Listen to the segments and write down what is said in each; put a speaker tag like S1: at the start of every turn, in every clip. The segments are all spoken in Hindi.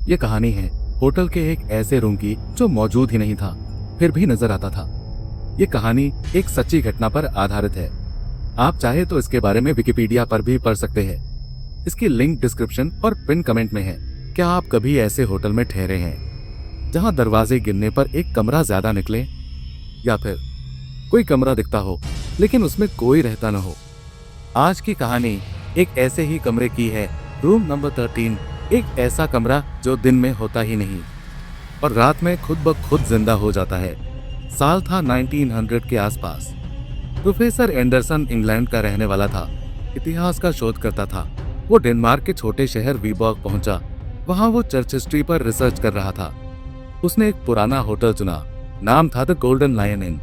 S1: ये कहानी है होटल के एक ऐसे रूम की जो मौजूद ही नहीं था, फिर भी नजर आता था। ये कहानी एक सच्ची घटना पर आधारित है। आप चाहे तो इसके बारे में विकिपीडिया पर भी पढ़ सकते हैं। इसकी लिंक डिस्क्रिप्शन और पिन कमेंट में है। क्या आप कभी ऐसे होटल में ठहरे हैं जहां दरवाजे गिरने पर एक कमरा ज्यादा निकले, या फिर कोई कमरा दिखता हो लेकिन उसमें कोई रहता न हो? आज की कहानी एक ऐसे ही कमरे की है। रूम नंबर 13 एक ऐसा कमरा जो दिन में होता ही नहीं और रात में खुद ब खुद जिंदा हो जाता है। साल था 1900 के आसपास। प्रोफेसर एंडरसन इंग्लैंड का रहने वाला था, इतिहास का शोध करता था। वो डेनमार्क के छोटे शहर वीबॉर्ग पहुंचा। वहां वो चर्च हिस्ट्री पर रिसर्च कर रहा था। उसने एक पुराना होटल चुना। नाम था the golden lion inn.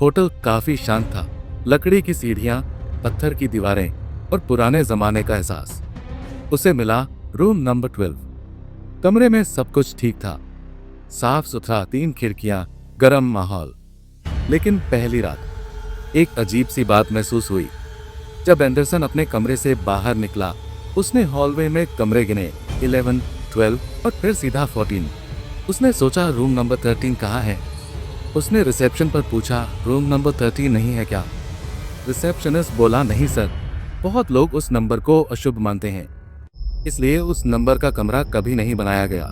S1: Hotel काफी शांत था। लकड़ी की सीढ़ियां, पत्थर की दीवारें और पुराने जमाने का एहसास। उसे मिला रूम नंबर 12। कमरे में सब कुछ ठीक था, साफ सुथरा, 3 खिड़कियां, गर्म माहौल। लेकिन पहली रात एक अजीब सी बात महसूस हुई। जब एंडरसन अपने कमरे से बाहर निकला, उसने हॉलवे में कमरे गिने, 11, 12 और फिर सीधा 14। उसने सोचा रूम नंबर 13 कहाँ है। उसने रिसेप्शन पर पूछा, रूम नंबर 13 नहीं है क्या? रिसेप्शनिस्ट बोला, नहीं सर, बहुत लोग उस नंबर को अशुभ मानते हैं, इसलिए उस नंबर का कमरा कभी नहीं बनाया गया।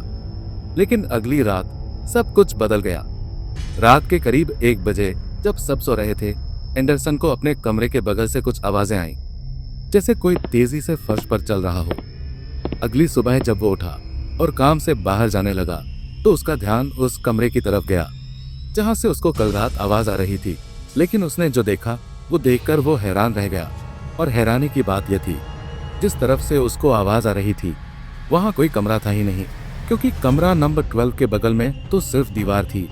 S1: लेकिन अगली रात सब कुछ बदल गया। रात के करीब 1 बजे जब सब सो रहे थे, एंडरसन को अपने कमरे के बगल से कुछ आवाजें आईं, जैसे कोई तेजी से फर्श पर चल रहा हो। अगली सुबह जब वो उठा और काम से बाहर जाने लगा तो उसका ध्यान उस कमरे की तरफ गया जहां से उसको कल रात आवाज आ रही थी। लेकिन उसने जो देखा वो देखकर वो हैरान रह गया। और हैरानी की बात यह थी, जिस तरफ से उसको आवाज आ रही थी वहां कोई कमरा था ही नहीं, क्योंकि कमरा नंबर 12 के बगल में तो सिर्फ दीवार थी।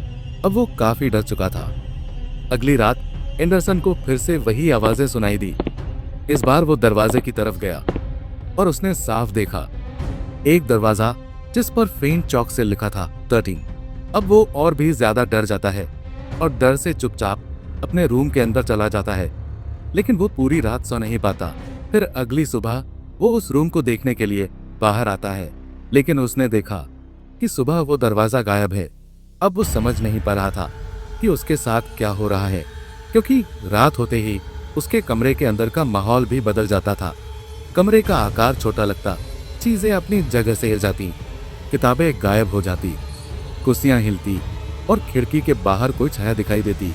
S1: अब वो काफी डर चुका था। अगली रात एंडरसन को फिर से वही आवाजें सुनाई दी। इस बार वो दरवाजे की तरफ गया और उसने साफ देखा एक दरवाजा जिस पर फेंट चौक से लिखा था 13। अब वो और भी ज्यादा डर जाता है और डर से चुपचाप अपने रूम के अंदर चला जाता है। लेकिन वो पूरी रात सो नहीं पाता। फिर अगली सुबह वो उस रूम को देखने के लिए बाहर आता है, लेकिन उसने देखा कि सुबह वो दरवाजा गायब है। अब वो समझ नहीं पा रहा था कि उसके साथ क्या हो रहा है, क्योंकि रात होते ही उसके कमरे के अंदर का माहौल भी बदल जाता था। कमरे का आकार छोटा लगता, चीजें अपनी जगह से हिल जाती, किताबें गायब हो जाती, कुर्सियां हिलती और खिड़की के बाहर कोई छाया दिखाई देती।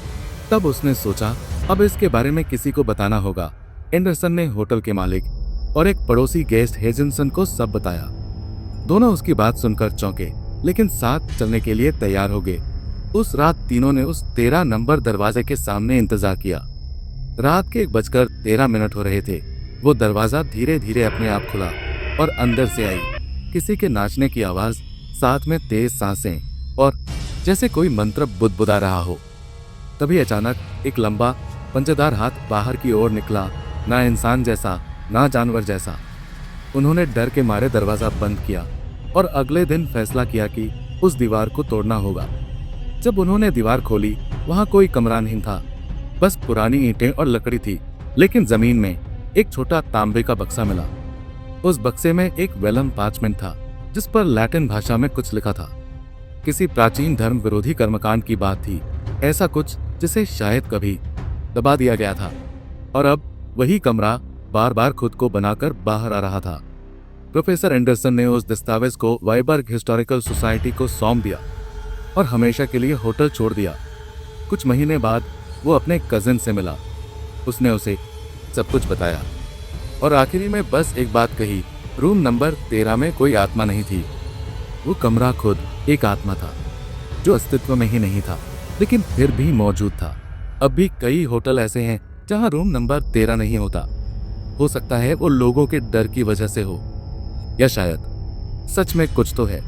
S1: तब उसने सोचा अब इसके बारे में किसी को बताना होगा। एंडरसन ने होटल के मालिक और एक पड़ोसी गेस्ट हेजिंसन को सब बताया। दोनों उसकी बात सुनकर चौंके, लेकिन साथ चलने के लिए तैयार हो गए। उस रात तीनों ने उस 13 नंबर दरवाजे के सामने इंतजार किया। रात के 1:13 हो रहे थे। वो दरवाजा धीरे धीरे अपने आप खुला और अंदर से आई किसी के नाचने की आवाज, साथ में तेज सांसें और जैसे कोई मंत्र बुदबुदा रहा हो। तभी अचानक एक लंबा पंजेदार हाथ बाहर की ओर निकला, ना इंसान जैसा ना जानवर जैसा। उन्होंने डर के मारे दरवाजा बंद किया और अगले दिन फैसला किया कि उस दीवार को तोड़ना होगा। जब उन्होंने दीवार खोली, वहां कोई कमरा नहीं था, बस पुरानी ईंटें और लकड़ी थी। लेकिन जमीन में एक छोटा तांबे का बक्सा मिला। उस बक्से में एक वेलम पार्चमेंट था जिस पर लैटिन भाषा में कुछ लिखा था। किसी प्राचीन धर्म विरोधी कर्मकांड की बात थी, ऐसा कुछ जिसे शायद कभी दबा दिया गया था। और अब वही कमरा बार बार खुद को बनाकर बाहर आ रहा था। प्रोफेसर एंडरसन ने उस दस्तावेज को वाइबर्ग हिस्टोरिकल सोसाइटी को सौंप दिया और हमेशा के लिए होटल छोड़ दिया। कुछ महीने बाद वो अपने कजिन से मिला। उसने उसे सब कुछ बताया और आखिरी में बस एक बात कही, रूम नंबर 13 में कोई आत्मा नहीं थी। वो कमरा खुद एक आत्मा था जो अस्तित्व में ही नहीं था, लेकिन फिर भी मौजूद था। अब भी कई होटल ऐसे हैं जहां रूम नंबर 13 नहीं होता। हो सकता है वो लोगों के डर की वजह से हो, या शायद सच में कुछ तो है।